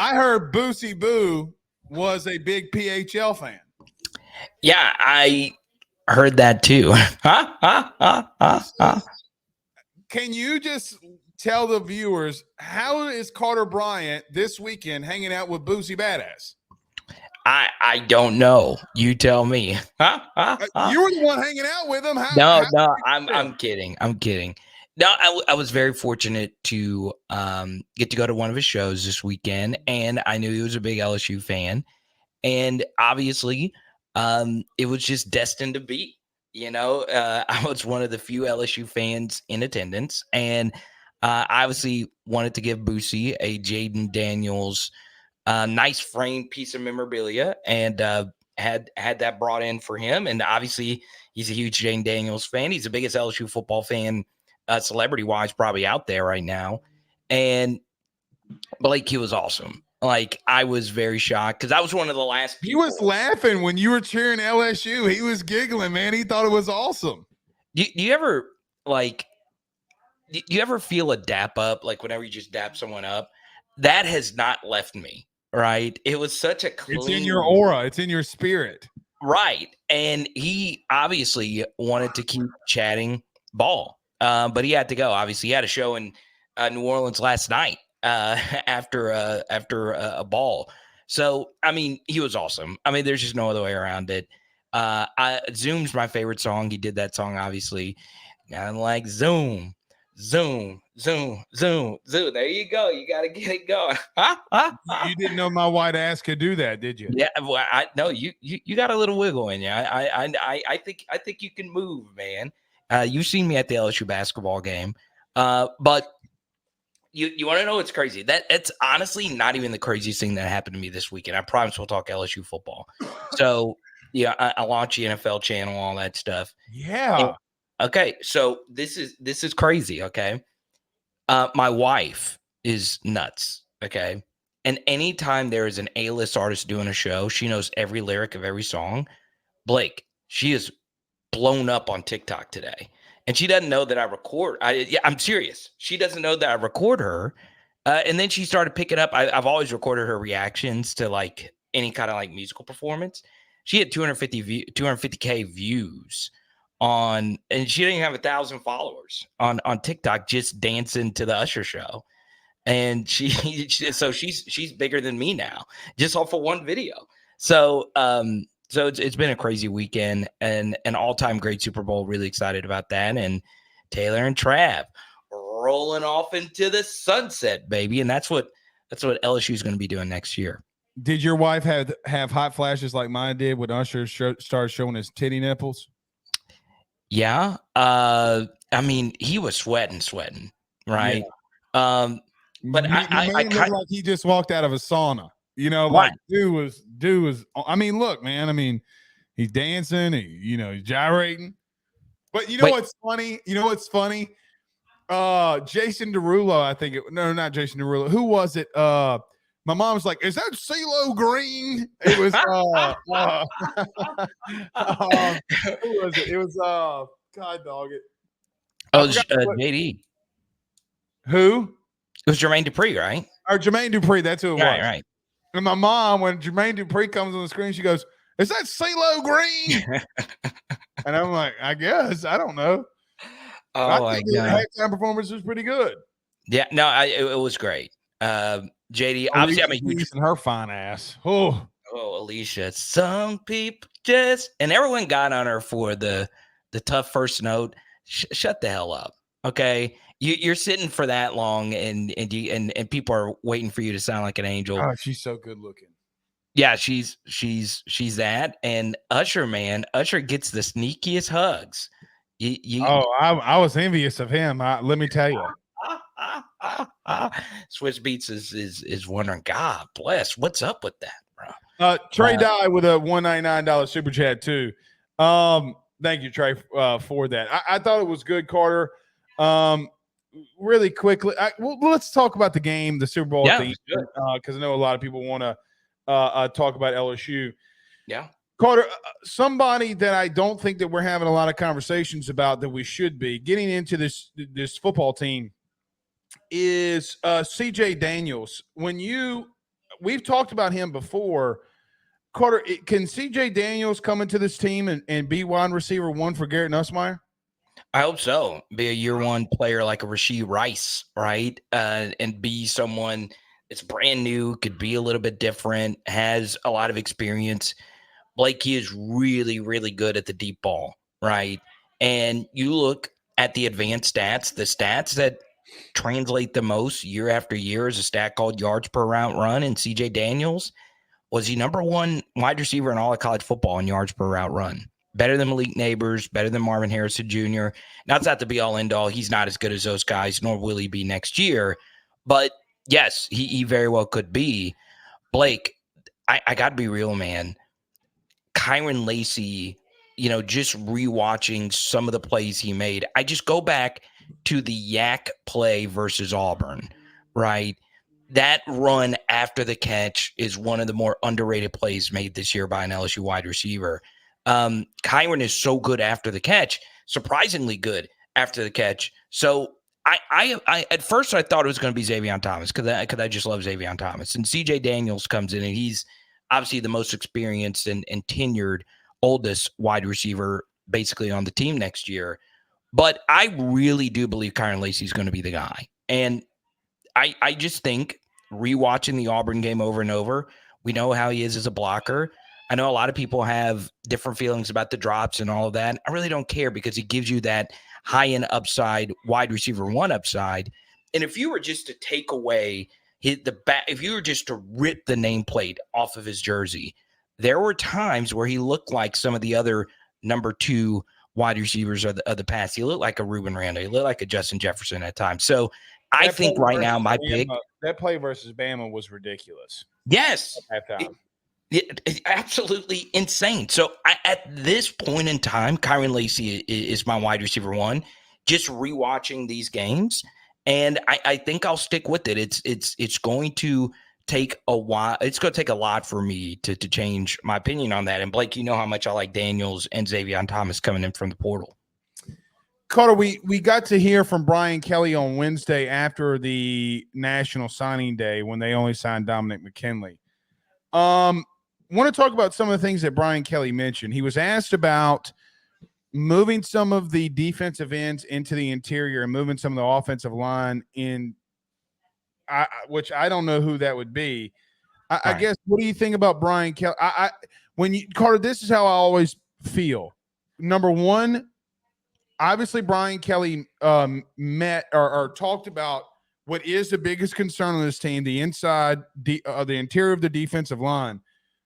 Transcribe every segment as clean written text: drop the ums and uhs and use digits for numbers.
I heard Boosie Boo was a big PHL fan. Yeah, I heard that too. Can you just tell the viewers how is Carter Bryant this weekend hanging out with Boosie Badass? I don't know. You tell me. You were the one hanging out with him. No, I'm kidding. I'm kidding. No, I was very fortunate to get to go to one of his shows this weekend, and I knew he was a big LSU fan, and obviously, it was just destined to be. I was one of the few LSU fans in attendance, and I obviously wanted to give Boosie a Jaden Daniels nice framed piece of memorabilia, and had that brought in for him. And obviously, he's a huge Jaden Daniels fan. He's the biggest LSU football fan, celebrity-wise, probably out there right now. And Blake, he was awesome. Like, I was very shocked because I was one of the last people. He was laughing when you were cheering LSU. He was giggling, man. He thought it was awesome. Do you ever do you ever feel a dap up, like whenever you just dap someone up? That has not left me, right? It was such a clean... It's in your aura. It's in your spirit. Right. And he obviously wanted to keep chatting ball, but he had to go. Obviously, he had a show in New Orleans last night after a ball. So, I mean, he was awesome. I mean, there's just no other way around it. Zoom's my favorite song. He did that song, obviously. And like Zoom. Zoom. There you go. You got to get it going. You didn't know my white ass could do that, did you? Yeah, well, I know you got a little wiggle in you. I think you can move, man. You've seen me at the LSU basketball game, but you want to know what's crazy? It's honestly not even the craziest thing that happened to me this weekend. I promise we'll talk LSU football. So yeah, I launched the NFL channel, all that stuff. Yeah. And, okay, so this is crazy. Okay, my wife is nuts. Okay. And anytime there is an A-list artist doing a show, she knows every lyric of every song. Blake, she is blown up on TikTok today. And she doesn't know that I record. I'm serious. She doesn't know that I record her. And then she started picking up. I've always recorded her reactions to like any kind of like musical performance. She had 250K views on, and she didn't even have 1,000 followers on TikTok just dancing to the Usher show. And so she's bigger than me now, just off of one video. So it's been a crazy weekend and an all-time great Super Bowl. Really excited about that. And Taylor and Trav rolling off into the sunset, baby. And that's what LSU is going to be doing next year. Did your wife have hot flashes like mine did when Usher started showing his titty nipples? Yeah. I mean, he was sweating, right? Yeah. But I looked like he just walked out of a sauna. Like right. dude was. I mean, look, man. I mean, he's dancing. He's gyrating. But what's funny? Jason Derulo, I think not Jason Derulo. Who was it? My mom was like, "Is that CeeLo Green?" It was. Who was it? It was. God dog it. Oh, JD. Who? It was Jermaine Dupri, right? Or Jermaine Dupri, that's who it was. Right. And my mom, when Jermaine Dupri comes on the screen, she goes, "Is that CeeLo Green?" And I'm like, "I guess. I don't know." I think the halftime performance was pretty good. Yeah, no, it was great. JD, obviously, I'm a huge and her fine ass. Oh, Alicia. Some people just, and everyone got on her for the tough first note. Shut the hell up, okay? You're sitting for that long, and people are waiting for you to sound like an angel. Oh, she's so good looking. Yeah, she's that. And Usher, man, Usher gets the sneakiest hugs. I was envious of him. Let me tell you. Swiss Beats is wondering, God bless, what's up with that, bro? Trey Dye with a $199 super chat too. Thank you, Trey, for that. I thought it was good, Carter. Really quickly, let's talk about the game, the Super Bowl, because I know a lot of people want to talk about LSU. Yeah, Carter, somebody that I don't think that we're having a lot of conversations about that we should be getting into this football team is CJ Daniels. When you we've talked about him before. Carter, can CJ Daniels come into this team and be wide receiver one for Garrett Nussmeier? I hope so. Be a year one player like a Rashee Rice, right? And be someone that's brand new, could be a little bit different, has a lot of experience. Blake, he is really, really good at the deep ball, right? And you look at the advanced stats, the stats that translate the most year after year is a stat called yards per route run. And CJ Daniels was he number one wide receiver in all of college football in yards per route run. Better than Malik Neighbors, better than Marvin Harrison Jr. Now, it's not the be all end all. He's not as good as those guys, nor will he be next year. But yes, he very well could be. Blake, I got to be real, man. Kyron Lacy, just rewatching some of the plays he made, I just go back to the Yak play versus Auburn, right? That run after the catch is one of the more underrated plays made this year by an LSU wide receiver. Kyron is so good after the catch, surprisingly good after the catch. So I at first I thought it was going to be Xavier Thomas because I just love Xavier Thomas. And CJ Daniels comes in and he's obviously the most experienced and tenured oldest wide receiver basically on the team next year. But I really do believe Kyron Lacy is going to be the guy. And I just think rewatching the Auburn game over and over, we know how he is as a blocker. I know a lot of people have different feelings about the drops and all of that. I really don't care because he gives you that high-end upside, wide receiver one upside. And if you were just to take away if you were just to rip the nameplate off of his jersey, there were times where he looked like some of the other number two wide receivers of the past. He looked like a Ruben Randall. He looked like a Justin Jefferson at times. So I think right now my pick. That play versus Bama was ridiculous. Yes. At that time. It's absolutely insane. So at this point in time, Kyron Lacy is my wide receiver one. Just rewatching these games, and I think I'll stick with it. It's going to take a while. It's going to take a lot for me to change my opinion on that. And Blake, you know how much I like Daniels and Xavier Thomas coming in from the portal. Carter, we got to hear from Brian Kelly on Wednesday after the National Signing Day when they only signed Dominic McKinley. Want to talk about some of the things that Brian Kelly mentioned. He was asked about moving some of the defensive ends into the interior and moving some of the offensive line in, which I don't know who that would be. I guess, what do you think about Brian Kelly? Carter, this is how I always feel. Number one, obviously Brian Kelly met or talked about what is the biggest concern on this team, the inside, the interior of the defensive line.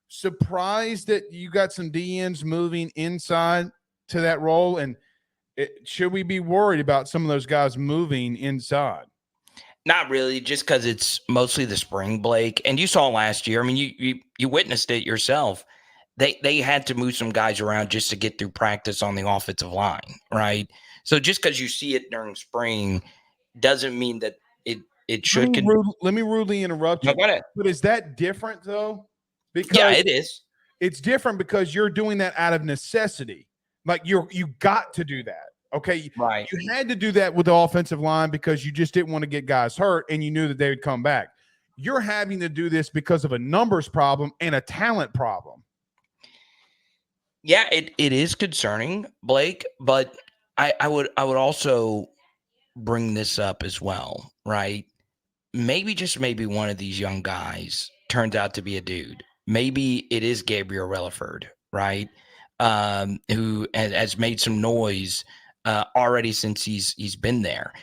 Surprised that you got some DNs moving inside to that role, and should we be worried about some of those guys moving inside? Not really, just because it's mostly the spring, Blake. And you saw last year. I mean, you witnessed it yourself. They had to move some guys around just to get through practice on the offensive line, right? So just because you see it during spring doesn't mean that it should. Let me rudely interrupt you. No, but is that different though? Because yeah, it is. It's different because you're doing that out of necessity. Like you got to do that. Okay. Right. You had to do that with the offensive line because you just didn't want to get guys hurt and you knew that they would come back. You're having to do this because of a numbers problem and a talent problem. Yeah, it is concerning, Blake, but I would also bring this up as well, right? Maybe just maybe one of these young guys turns out to be a dude. Maybe it is Gabriel Relaford, right? Who has made some noise already since he's been there.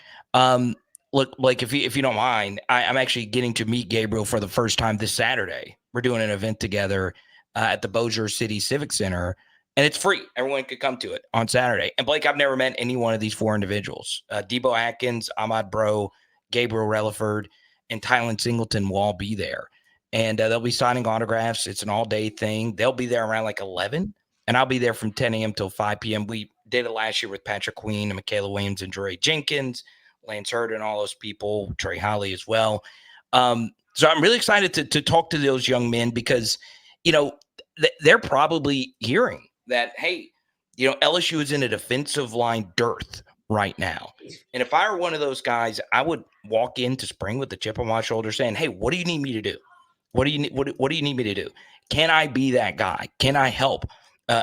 Look, Blake, if you don't mind, I'm actually getting to meet Gabriel for the first time this Saturday. We're doing an event together at the Bossier City Civic Center, and it's free. Everyone could come to it on Saturday. And Blake, I've never met any one of these four individuals. Debo Atkins, Ahmad Bro, Gabriel Relaford, and Tylen Singleton will all be there. And they'll be signing autographs. It's an all-day thing. They'll be there around like 11, and I'll be there from 10 a.m. till 5 p.m. We did it last year with Patrick Queen and Michaela Williams and Dre Jenkins, Lance Hurd and all those people, Trey Holly as well. So I'm really excited to talk to those young men because, they're probably hearing that, hey, LSU is in a defensive line dearth right now. And if I were one of those guys, I would walk into spring with the chip on my shoulder saying, hey, what do you need me to do? What do you need? What do you need me to do? Can I be that guy? Can I help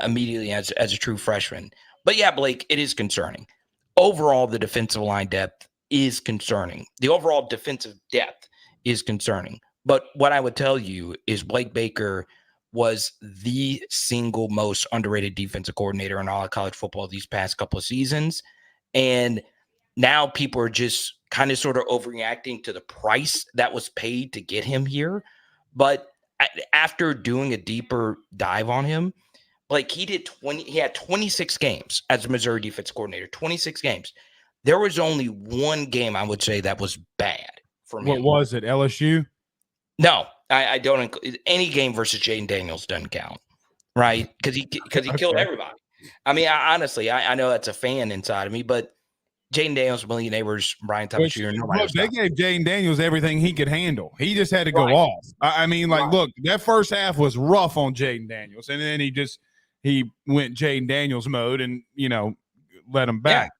immediately as a true freshman? But yeah, Blake, it is concerning. Overall, the defensive line depth is concerning. The overall defensive depth is concerning. But what I would tell you is Blake Baker was the single most underrated defensive coordinator in all of college football these past couple of seasons. And now people are just kind of sort of overreacting to the price that was paid to get him here. But after doing a deeper dive on him, like he had 26 games as a Missouri defense coordinator, 26 games. There was only one game I would say that was bad for me. What was it? LSU? No, I don't include any game versus Jaden Daniels doesn't count, right? Because he killed everybody. I mean, honestly, I know that's a fan inside of me, but Jaden Daniels, Million Neighbors, Bryant Thomas Jr. Look, they gave Jaden Daniels everything he could handle. He just had to go off. I mean, look, that first half was rough on Jaden Daniels, and then he went Jaden Daniels mode and let him back.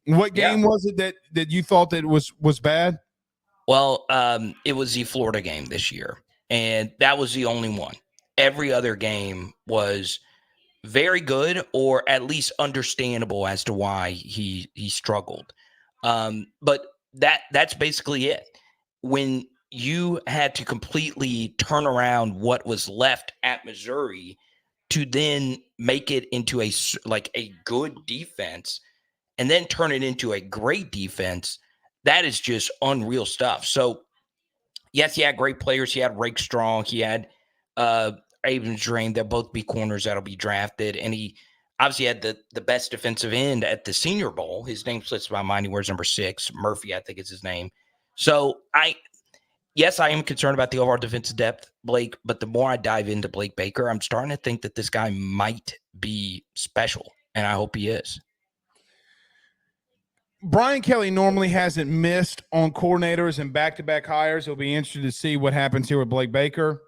Yeah. What game was it that you thought that was bad? Well, it was the Florida game this year, and that was the only one. Every other game was very good, or at least understandable as to why he struggled. But that's basically it. When you had to completely turn around what was left at Missouri to then make it into a good defense and then turn it into a great defense, that is just unreal stuff. So yes, he had great players. He had Rake Strong. He had Abrams Drain. They'll both be corners that'll be drafted. And he obviously had the best defensive end at the Senior Bowl. His name slips my mind. He wears number 6. Murphy, I think is his name. So I am concerned about the overall defensive depth, Blake. But the more I dive into Blake Baker, I'm starting to think that this guy might be special. And I hope he is. Brian Kelly normally hasn't missed on coordinators and back-to-back hires. It'll be interesting to see what happens here with Blake Baker.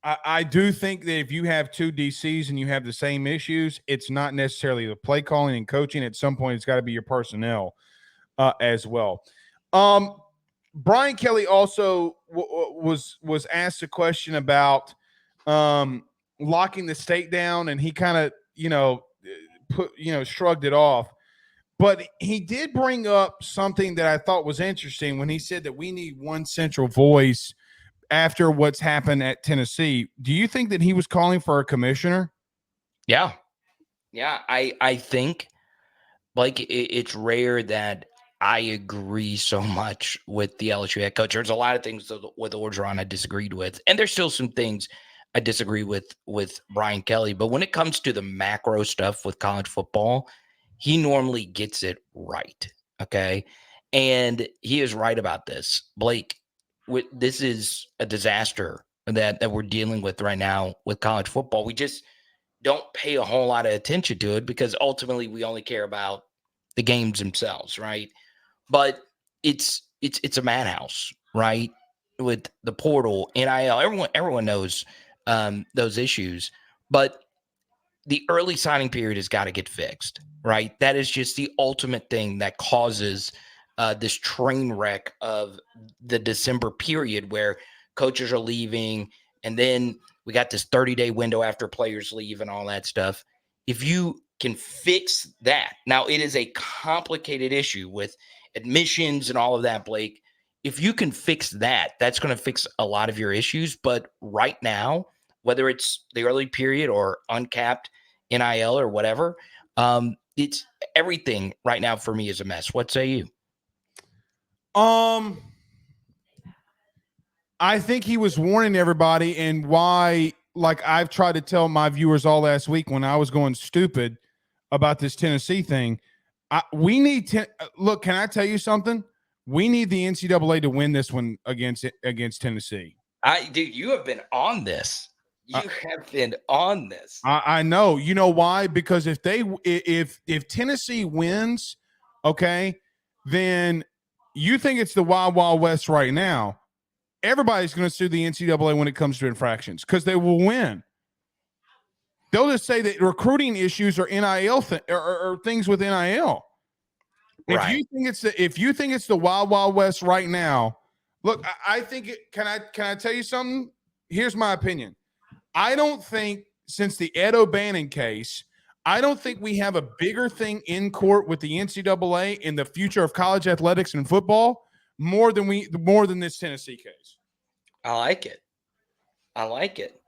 I do think that if you have two DCs and you have the same issues, it's not necessarily the play calling and coaching. At some point, it's got to be your personnel as well. Brian Kelly also was asked a question about locking the state down, and he kind of shrugged it off. But he did bring up something that I thought was interesting when he said that we need one central voice after what's happened at Tennessee. Do you think that he was calling for a commissioner? Yeah. I think it's rare that I agree so much with the LSU head coach. There's a lot of things with Orgeron I disagreed with, and there's still some things I disagree with Brian Kelly. But when it comes to the macro stuff with college football, he normally gets it right. Okay. And he is right about this. Blake, this is a disaster that we're dealing with right now with college football. We just don't pay a whole lot of attention to it because ultimately we only care about the games themselves, right? But it's a madhouse, right? With the portal, NIL, everyone knows those issues, but the early signing period has got to get fixed, right? That is just the ultimate thing that causes this train wreck of the December period where coaches are leaving, and then we got this 30-day window after players leave and all that stuff. If you can fix that, now it is a complicated issue with admissions and all of that, Blake. If you can fix that, that's going to fix a lot of your issues. But right now, whether it's the early period or uncapped NIL or whatever, it's everything right now for me is a mess. What say you? I think he was warning everybody, and why, like I've tried to tell my viewers all last week when I was going stupid about this Tennessee thing. We need to look. Can I tell you something? We need the NCAA to win this one against Tennessee. Dude, you have been on this. You have been on this. I know. You know why? Because if Tennessee wins, okay, then you think it's the Wild Wild West right now. Everybody's going to sue the NCAA when it comes to infractions because they will win. They'll just say that recruiting issues are NIL or things with NIL. Right. If you think it's the Wild Wild West right now, Look, I think can I tell you something? Here's my opinion. I don't think since the Ed O'Bannon case, I don't think we have a bigger thing in court with the NCAA in the future of college athletics and football more than this Tennessee case. I like it.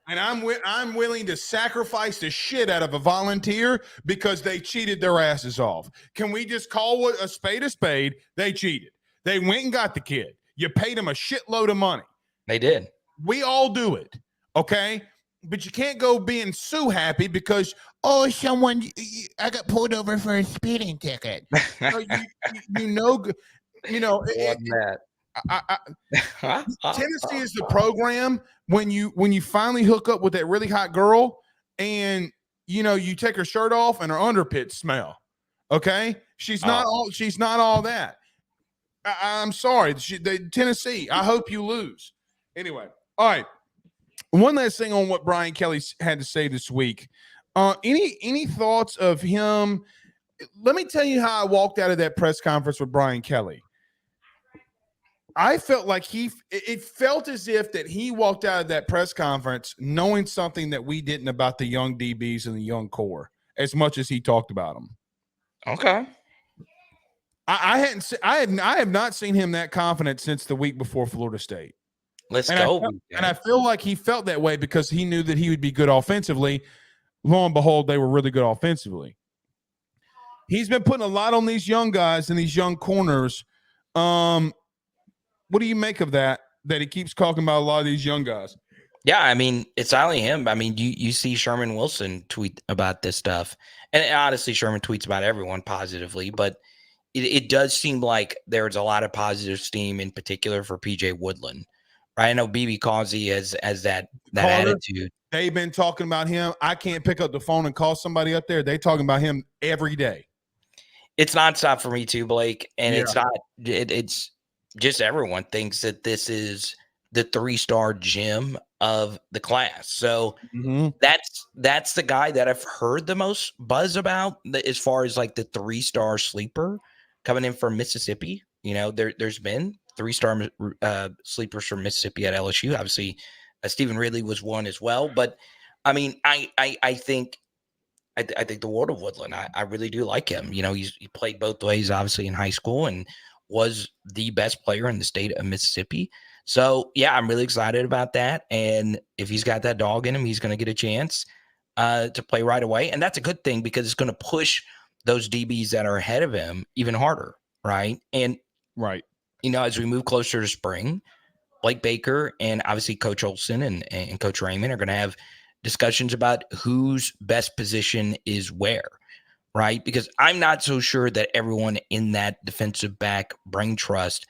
And I'm willing to sacrifice the shit out of a volunteer because they cheated their asses off. Can we just call a spade a spade? They cheated. They went and got the kid. You paid them a shitload of money. They did. We all do it, okay? But you can't go being so happy because, I got pulled over for a speeding ticket. Tennessee is the program when you finally hook up with that really hot girl and you take her shirt off and her underpits smell. Okay, she's not all that. I'm sorry, Tennessee. I hope you lose. Anyway, all right. One last thing on what Brian Kelly had to say this week. Any thoughts of him? Let me tell you how I walked out of that press conference with Brian Kelly. I felt like it felt as if that he walked out of that press conference knowing something that we didn't about the young DBs and the young core as much as he talked about them. Okay. I have not seen him that confident since the week before Florida State. Let's go. And I feel like he felt that way because he knew that he would be good offensively. Lo and behold, they were really good offensively. He's been putting a lot on these young guys and these young corners. What do you make of that he keeps talking about a lot of these young guys? Yeah, I mean, it's not only him. I mean, you see Sherman Wilson tweet about this stuff. And honestly, Sherman tweets about everyone positively, but it does seem like there's a lot of positive steam in particular for PJ Woodland. Right? I know BB Causey has that attitude. They've been talking about him. I can't pick up the phone and call somebody up there. They talking about him every day. It's nonstop for me too, Blake. And it's just everyone thinks that this is the 3-star gem of the class. So that's the guy that I've heard the most buzz about as far as like the 3-star sleeper coming in from Mississippi. There's been 3-star sleepers from Mississippi at LSU. Obviously, Stephen Ridley was one as well. But I mean, I think the world of Woodland. I really do like him. He played both ways, obviously in high school, and was the best player in the state of Mississippi. So yeah, I'm really excited about that. And if he's got that dog in him, he's going to get a chance to play right away. And that's a good thing because it's going to push those DBs that are ahead of him even harder. Right. And as we move closer to spring, Blake Baker and obviously Coach Olson and Coach Raymond are going to have discussions about whose best position is where. Right. Because I'm not so sure that everyone in that defensive back brain trust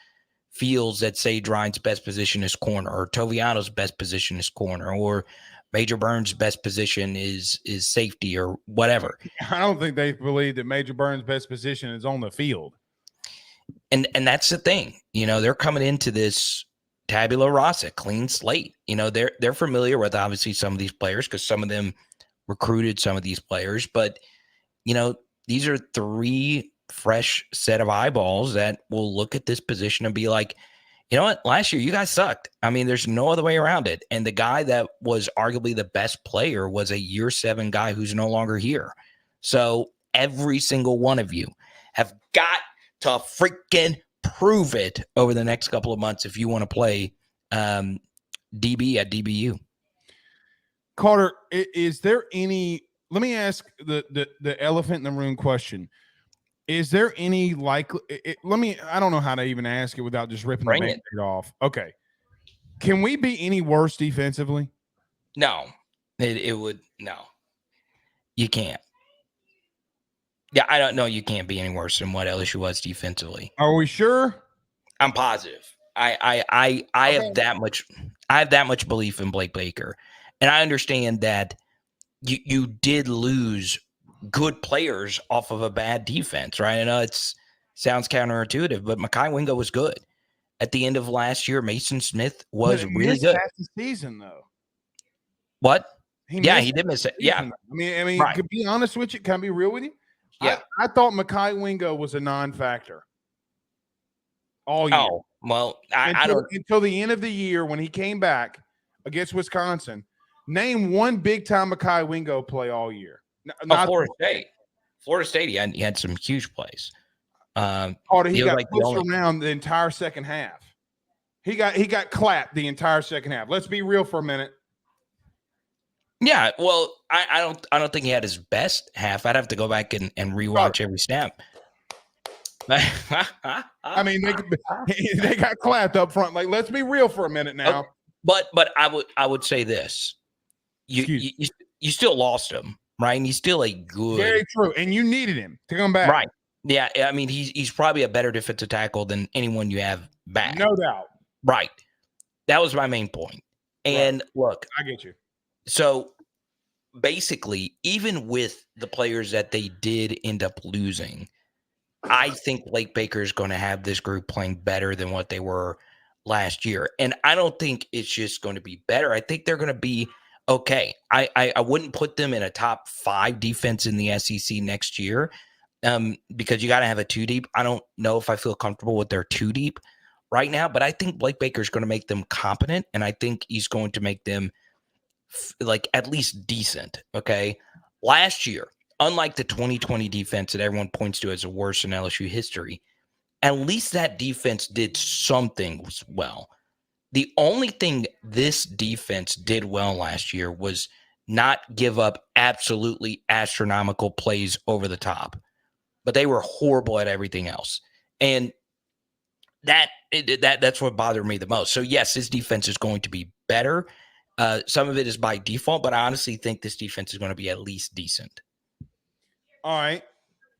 feels that Sage Ryan's best position is corner, or Toviano's best position is corner, or Major Burns' best position is safety, or whatever. I don't think they believe that Major Burns' best position is on the field. And that's the thing. They're coming into this tabula rasa, clean slate. They're familiar with obviously some of these players because some of them recruited some of these players, but these are 3 fresh set of eyeballs that will look at this position and be like, you know what, last year you guys sucked. I mean, there's no other way around it. And the guy that was arguably the best player was a year 7 guy who's no longer here. So every single one of you have got to freaking prove it over the next couple of months if you want to play DB at DBU. Carter, is there any – let me ask the elephant in the room question. Is there any I don't know how to even ask it without just ripping the Band-Aid off. Okay. Can we be any worse defensively? No. It would – no. You can't. Yeah, I don't know. You can't be any worse than what LSU was defensively. Are we sure? I'm positive. I have that much. I have that much belief in Blake Baker, and I understand that you did lose good players off of a bad defense, right? I know it sounds counterintuitive, but Mekhi Wingo was good at the end of last year. Mason Smith was really good. Half the season though. What? He did miss it. Yeah. I mean, to be honest with you, can I be real with you? Yeah. I thought Mekhi Wingo was a non-factor. all year. Oh, well, I don't. Until the end of the year when he came back against Wisconsin. Name one big-time Mekhi Wingo play all year. Not Florida State. Florida State, he had some huge plays. Carter, he was got like the pushed only. around the entire second half. He got clapped the entire second half. Let's be real for a minute. Yeah, well, I don't think he had his best half. I'd have to go back and rewatch every snap. I mean, they got clapped up front. Like, let's be real for a minute now. Okay. But I would say this: you still lost him, right? And he's still a good. Very true, and you needed him to come back, right? Yeah, I mean, he's probably a better defensive tackle than anyone you have back, no doubt. Right. That was my main point. And look, I get you. So basically, even with the players that they did end up losing, I think Blake Baker is going to have this group playing better than what they were last year. And I don't think it's just going to be better. I think they're going to be okay. I wouldn't put them in a top 5 defense in the SEC next year because you got to have a 2 deep. I don't know if I feel comfortable with their 2 deep right now, but I think Blake Baker is going to make them competent, and I think he's going to make them like at least decent. Okay. Last year, unlike the 2020 defense that everyone points to as the worst in LSU history, at least that defense did something well. The only thing this defense did well last year was not give up absolutely astronomical plays over the top, but they were horrible at everything else. And that's what bothered me the most. So yes, this defense is going to be better. Some of it is by default, but I honestly think this defense is going to be at least decent. All right,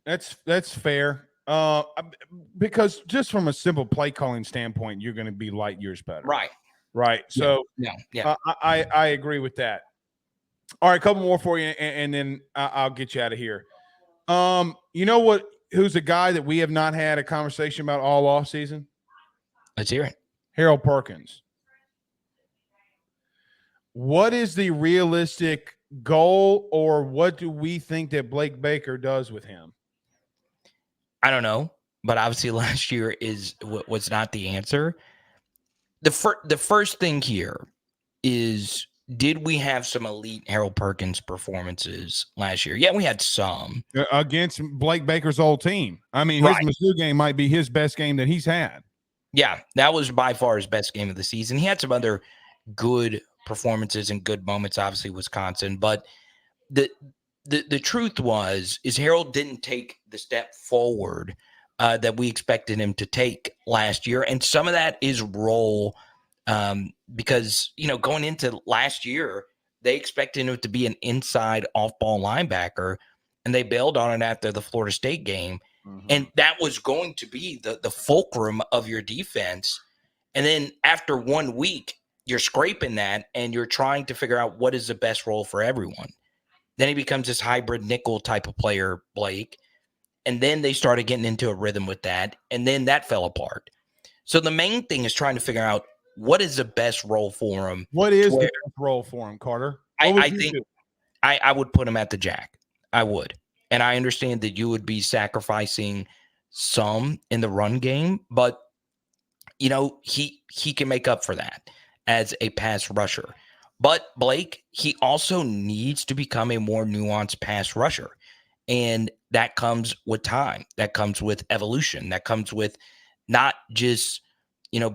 that's fair. Because just from a simple play calling standpoint, you're going to be light years better. Right. So yeah. I agree with that. All right, a couple more for you, and then I'll get you out of here. You know what? Who's a guy that we have not had a conversation about all off season? Let's hear it. Harold Perkins. What is the realistic goal, or what do we think that Blake Baker does with him? I don't know, but obviously last year was not the answer. The first thing here is, did we have some elite Harold Perkins performances last year? Yeah, we had some. Against Blake Baker's old team. I mean, his Mizzou game might be his best game that he's had. Yeah, that was by far his best game of the season. He had some other good performances and good moments, obviously Wisconsin, but the truth is Harold didn't take the step forward that we expected him to take last year, and some of that is role because going into last year they expected him to be an inside off-ball linebacker, and they bailed on it after the Florida State game. And that was going to be the fulcrum of your defense. And then after 1 week, you're scraping that and you're trying to figure out what is the best role for everyone. Then he becomes this hybrid nickel type of player, Blake. And then they started getting into a rhythm with that. And then that fell apart. So the main thing is trying to figure out what is the best role for him. What is the best role for him, Carter? I think I would put him at the jack. I would. And I understand that you would be sacrificing some in the run game, but he can make up for that as a pass rusher. But Blake, he also needs to become a more nuanced pass rusher. And that comes with time. That comes with evolution. That comes with not just,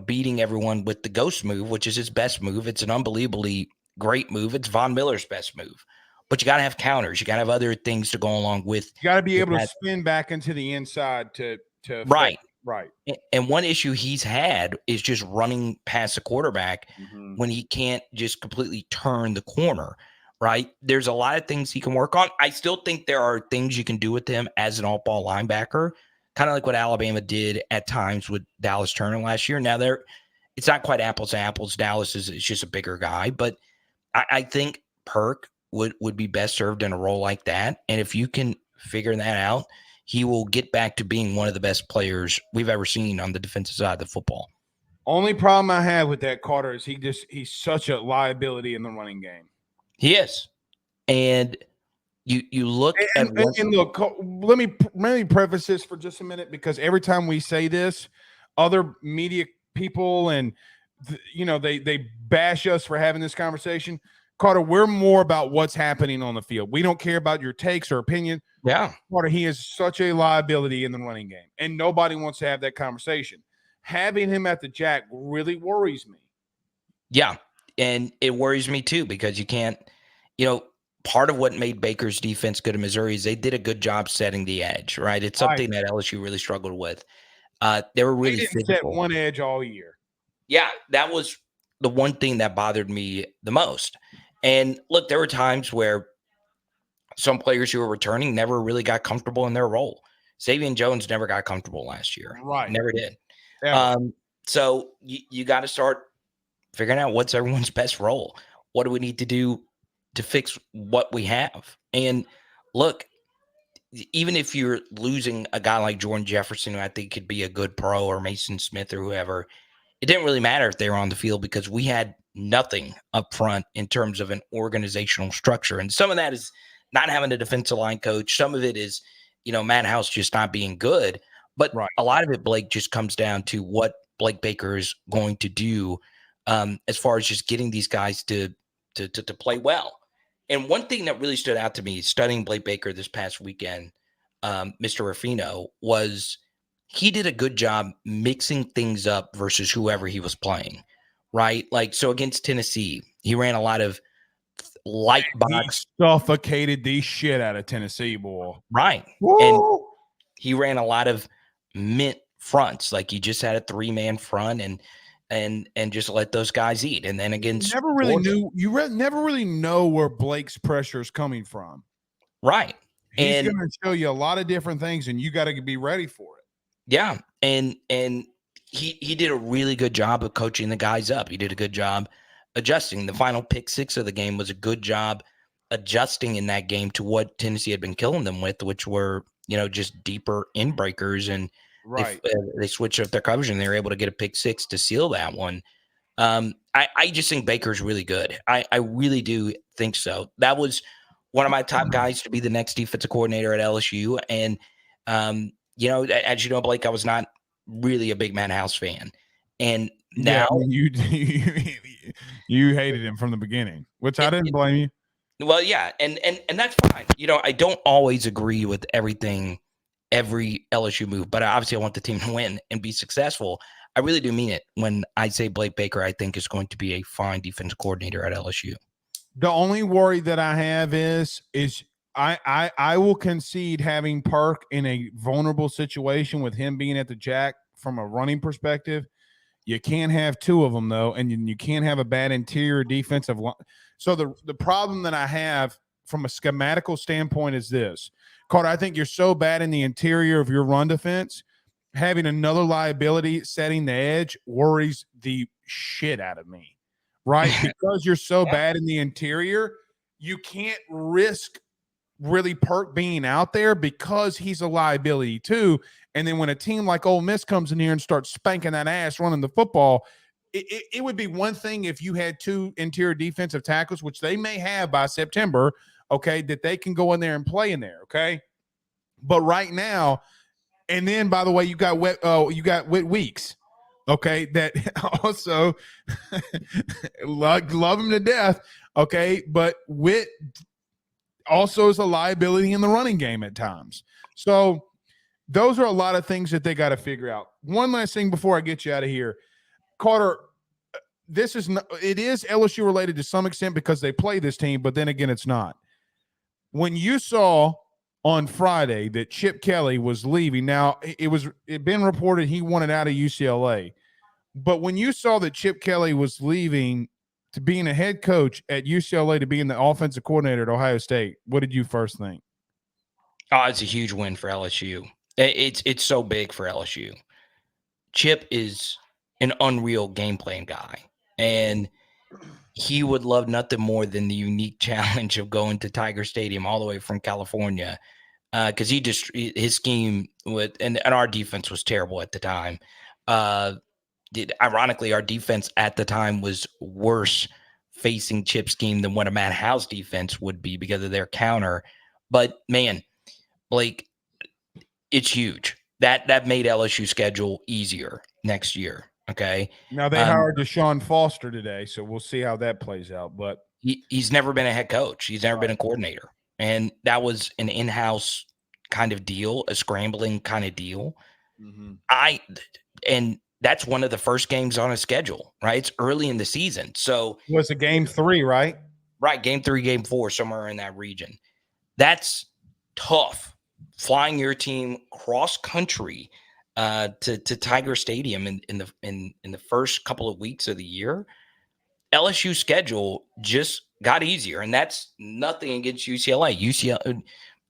beating everyone with the ghost move, which is his best move. It's an unbelievably great move. It's Von Miller's best move. But you got to have counters. You got to have other things to go along with. You got to be able to spin back into the inside to right. Right. And one issue he's had is just running past the quarterback when he can't just completely turn the corner, right? There's a lot of things he can work on. I still think there are things you can do with him as an off-ball linebacker, kind of like what Alabama did at times with Dallas Turner last year. Now, it's not quite apples to apples. Dallas is just a bigger guy, but I think Perk would be best served in a role like that. And if you can figure that out, he will get back to being one of the best players we've ever seen on the defensive side of the football. Only problem I have with that, Carter, is he's such a liability in the running game. He is. And you look and look, let me preface this for just a minute, because every time we say this, other media people and they bash us for having this conversation. Carter, we're more about what's happening on the field. We don't care about your takes or opinion. Yeah. Carter, he is such a liability in the running game, and nobody wants to have that conversation. Having him at the jack really worries me. Yeah, and it worries me too because you can't, part of what made Baker's defense good in Missouri is they did a good job setting the edge, right? It's something that LSU really struggled with. They were really physical. Set one edge all year. Yeah, that was the one thing that bothered me the most. And look, there were times where some players who were returning never really got comfortable in their role. Xavier Jones never got comfortable last year. Right. Never did. So you got to start figuring out what's everyone's best role. What do we need to do to fix what we have? And look, even if you're losing a guy like Jordan Jefferson, who I think could be a good pro, or Mason Smith or whoever, it didn't really matter if they were on the field because we had nothing up front in terms of an organizational structure. And some of that is not having a defensive line coach. Some of it is, Matt House just not being good. But a lot of it, Blake, just comes down to what Blake Baker is going to do as far as just getting these guys to play well. And one thing that really stood out to me studying Blake Baker this past weekend, Mr. Ruffino, was he did a good job mixing things up versus whoever he was playing, right? Like, so against Tennessee, he ran a lot of light box. He suffocated the shit out of Tennessee, boy. Right. Woo! And he ran a lot of mint fronts. Like, he just had a 3-man front and just let those guys eat. And then against never really know where Blake's pressure is coming from. Right. He's going to show you a lot of different things, and you got to be ready for it. Yeah. And he did a really good job of coaching the guys up. He did a good job adjusting. The final pick 6 of the game was a good job adjusting in that game to what Tennessee had been killing them with, which were, just deeper in breakers. And they switched up their coverage and they were able to get a pick 6 to seal that one. I just think Baker's really good. I really do think so. That was one of my top guys to be the next defensive coordinator at LSU. And, as you know, Blake, I was not really a big Matt House fan. And now you hated him from the beginning, which I didn't blame you. Well, yeah. And that's fine. I don't always agree with everything, every LSU move, but obviously I want the team to win and be successful. I really do mean it when I say Blake Baker, I think, is going to be a fine defensive coordinator at LSU. The only worry that I have is I will concede having Perk in a vulnerable situation with him being at the jack from a running perspective. You can't have 2 of them, though, and you can't have a bad interior defensive line. So the problem that I have from a schematical standpoint is this. Carter, I think you're so bad in the interior of your run defense, having another liability setting the edge worries the shit out of me, right? Because you're so bad in the interior, you can't risk really Perk being out there because he's a liability too. And then when a team like Ole Miss comes in here and starts spanking that ass running the football, it would be one thing if you had 2 interior defensive tackles, which they may have by September, okay, that they can go in there and play in there, okay? But right now, and then, by the way, you got Whit Weeks, okay, that also love him to death, okay, but Whit also is a liability in the running game at times. So those are a lot of things that they got to figure out. One last thing before I get you out of here. Carter, it is LSU related to some extent because they play this team, but then again, it's not. When you saw on Friday that Chip Kelly was leaving, now it been reported he wanted out of UCLA, but when you saw that Chip Kelly was leaving to being a head coach at UCLA to being the offensive coordinator at Ohio State, what did you first think? Oh, it's a huge win for LSU. It's so big for LSU. Chip is an unreal game plan guy, and he would love nothing more than the unique challenge of going to Tiger Stadium all the way from California, because his scheme with and our defense was terrible at the time. Ironically, our defense at the time was worse facing Chip's scheme than what a Matt House defense would be because of their counter. But man, Blake, it's huge. that made LSU schedule easier next year. Okay. Now they hired Deshaun Foster today, so we'll see how that plays out. But he's never been a head coach. He's never been a coordinator. And that was an in-house kind of deal, a scrambling kind of deal. Mm-hmm. And that's one of the first games on a schedule, right? It's early in the season. So it was a game 3, right? Right. Game 3, game 4, somewhere in that region. That's tough. Flying your team cross country to Tiger Stadium in the first couple of weeks of the year. LSU schedule just got easier, and that's nothing against UCLA. UCLA,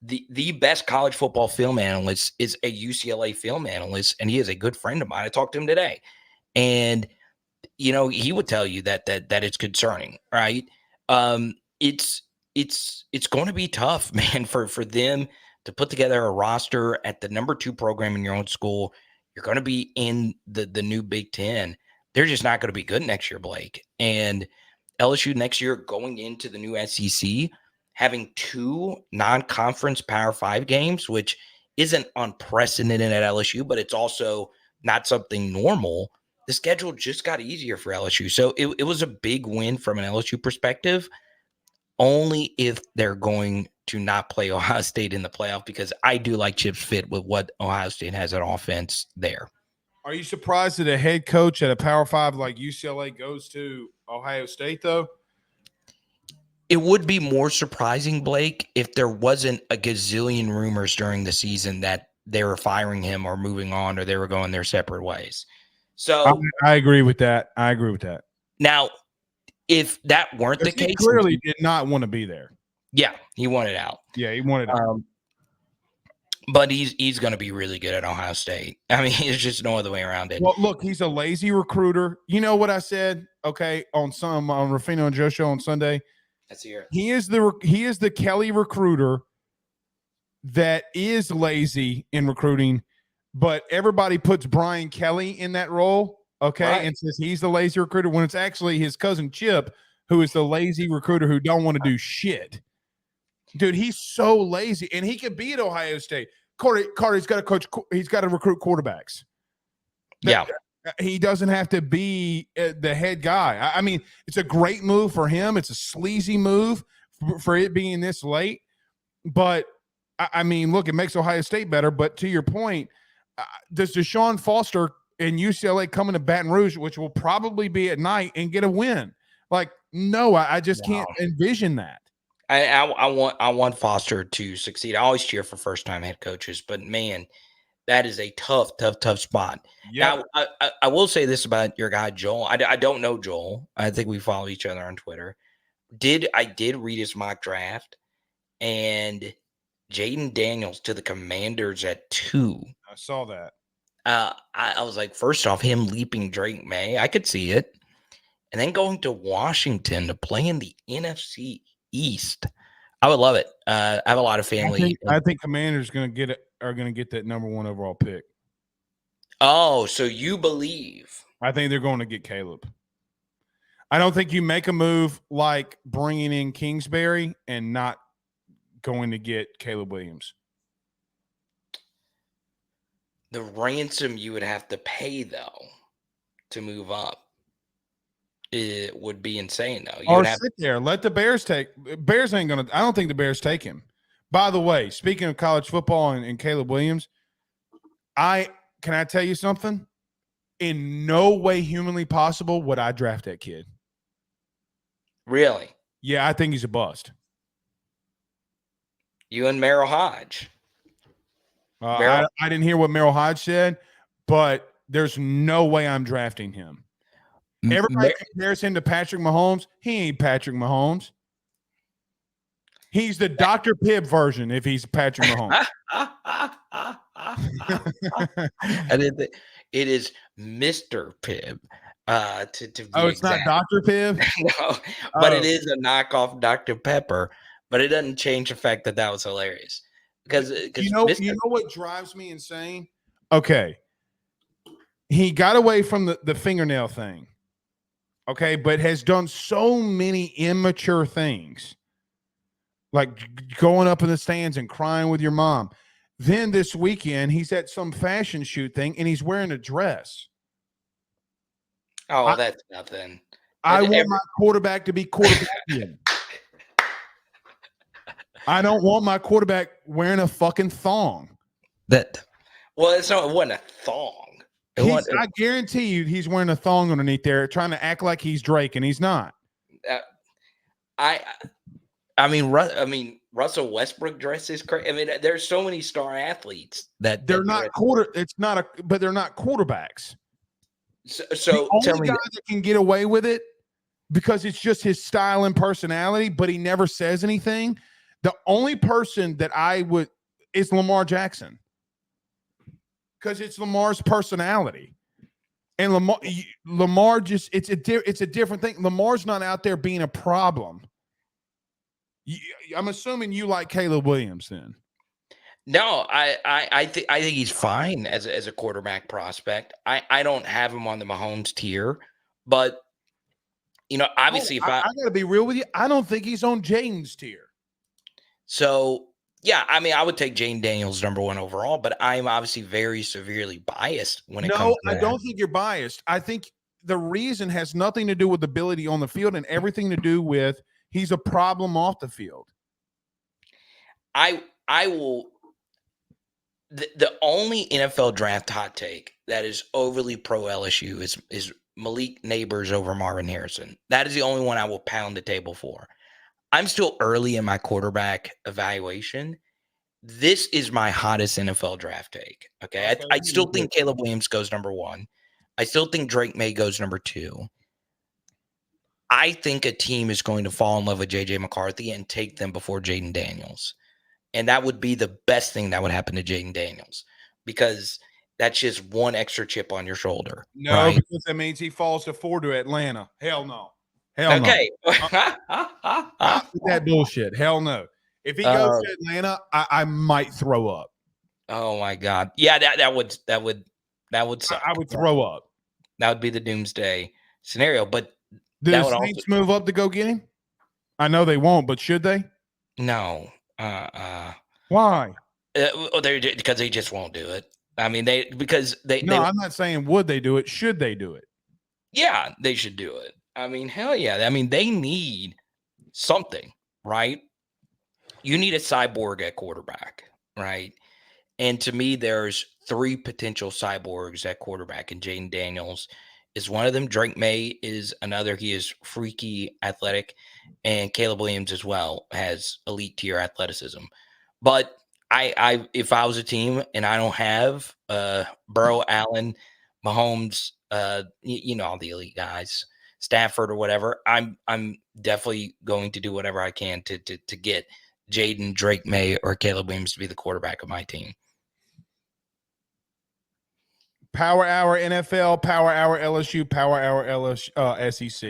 the best college football film analyst is a UCLA film analyst, and he is a good friend of mine. I talked to him today, and he would tell you that it's concerning, right? It's going to be tough, man, for them to put together a roster at the number 2 program in your own school. You're going to be in the new Big Ten. They're just not going to be good next year, Blake. And LSU next year going into the new SEC, having 2 non-conference Power 5 games, which isn't unprecedented at LSU, but it's also not something normal. The schedule just got easier for LSU. So it was a big win from an LSU perspective, only if they're going to not play Ohio State in the playoff, because I do like Chip's fit with what Ohio State has at offense there. Are you surprised that a head coach at a Power 5 like UCLA goes to Ohio State, though? It would be more surprising, Blake, if there wasn't a gazillion rumors during the season that they were firing him or moving on or they were going their separate ways. So I agree with that. Now, if that weren't the case, he clearly did not want to be there. Yeah, he wanted out. Yeah, he wanted out. But he's going to be really good at Ohio State. I mean, there's just no other way around it. Well, look, he's a lazy recruiter. You know what I said? Okay, on Ruffino and Joe show on Sunday. Let's hear it. He is the Kelly recruiter that is lazy in recruiting, but everybody puts Brian Kelly in that role, okay, right, and says he's the lazy recruiter when it's actually his cousin Chip who is the lazy recruiter who don't want to do shit. Dude, he's so lazy, and he could be at Ohio State. Corry's got to coach. He's got to recruit quarterbacks. He doesn't have to be the head guy. I mean, it's a great move for him. It's a sleazy move for it being this late. But, I mean, look, it makes Ohio State better. But to your point, does Deshaun Foster and UCLA come into Baton Rouge, which will probably be at night, and get a win? Like, no, I just can't envision that. I want Foster to succeed. I always cheer for first-time head coaches, but man, that is a tough spot. Yep. Now, I will say this about your guy Joel. I don't know Joel. I think we follow each other on Twitter. I did read his mock draft, and Jaden Daniels to the Commanders at 2. I saw that. I was like, first off, him leaping Drake May, I could see it, and then going to Washington to play in the NFC East. I would love it. I have a lot of family. I think Commanders are going to get that number 1 overall pick. Oh, so you believe? I think they're going to get Caleb. I don't think you make a move like bringing in Kingsbury and not going to get Caleb Williams. The ransom you would have to pay, though, to move up, it would be insane, though. Or sit there. Let the Bears take. Bears ain't going to – I don't think the Bears take him. By the way, speaking of college football and Caleb Williams, can I tell you something? In no way humanly possible would I draft that kid. Really? Yeah, I think he's a bust. You and Merrill Hodge. I didn't hear what Merrill Hodge said, but there's no way I'm drafting him. Everybody compares him to Patrick Mahomes. He ain't Patrick Mahomes. He's the Dr. Pibb version if he's Patrick Mahomes. And it is Mr. Pibb. To be it's exact. not Dr. Pibb? No, but it is a knockoff Dr. Pepper. But it doesn't change the fact that was hilarious. Because you know what drives me insane? Okay. He got away from the fingernail thing. Okay, but has done so many immature things. Like going up in the stands and crying with your mom. Then this weekend, he's at some fashion shoot thing, and he's wearing a dress. Oh, that's nothing. I want my quarterback to be quarterbackian. I don't want my quarterback wearing a fucking thong. Well, it wasn't a thong. I guarantee you he's wearing a thong underneath there, trying to act like he's Drake, and he's not. I mean, Russell Westbrook dresses crazy. I mean, there's so many star athletes that they're not but they're not quarterbacks. So the only guy that can get away with it because it's just his style and personality, but he never says anything. The only person that I would is Lamar Jackson because it's Lamar's personality, and Lamar just it's a different thing. Lamar's not out there being a problem. I'm assuming you like Caleb Williams then. No, I think he's fine as a quarterback prospect. I don't have him on the Mahomes tier, but obviously, I got to be real with you, I don't think he's on Jaden's tier. So yeah, I mean, I would take Jaden Daniels number 1 overall, but I'm obviously very severely biased when it comes to that. I don't think you're biased. I think the reason has nothing to do with ability on the field and everything to do with he's a problem off the field. I will. The only NFL draft hot take that is overly pro LSU is Malik Neighbors over Marvin Harrison. That is the only one I will pound the table for. I'm still early in my quarterback evaluation. This is my hottest NFL draft take. Okay. I still think Caleb Williams goes number 1. I still think Drake May goes number 2. I think a team is going to fall in love with JJ McCarthy and take them before Jaden Daniels. And that would be the best thing that would happen to Jaden Daniels because that's just one extra chip on your shoulder. No, right? Because that means he falls to 4 to Atlanta. Hell no. Hell okay. No. That bullshit. Hell no. If he goes to Atlanta, I might throw up. Oh my God. Yeah, that would suck. I would throw up. That would be the doomsday scenario. But do the Saints move up to go get him? I know they won't, but should they? No. Why? Because they just won't do it. I mean, I'm not saying would they do it. Should they do it? Yeah, they should do it. I mean, hell yeah. I mean, they need something, right? You need a cyborg at quarterback, right? And to me, there's 3 potential cyborgs at quarterback, and Jaden Daniels is one of them. Drake May is another. He is freaky athletic, and Caleb Williams as well has elite tier athleticism. But if I was a team and I don't have Burrow, Allen, Mahomes, all the elite guys, Stafford or whatever, I'm definitely going to do whatever I can to get Jaden, Drake May, or Caleb Williams to be the quarterback of my team. Power Hour NFL, Power Hour LSU, Power Hour SEC.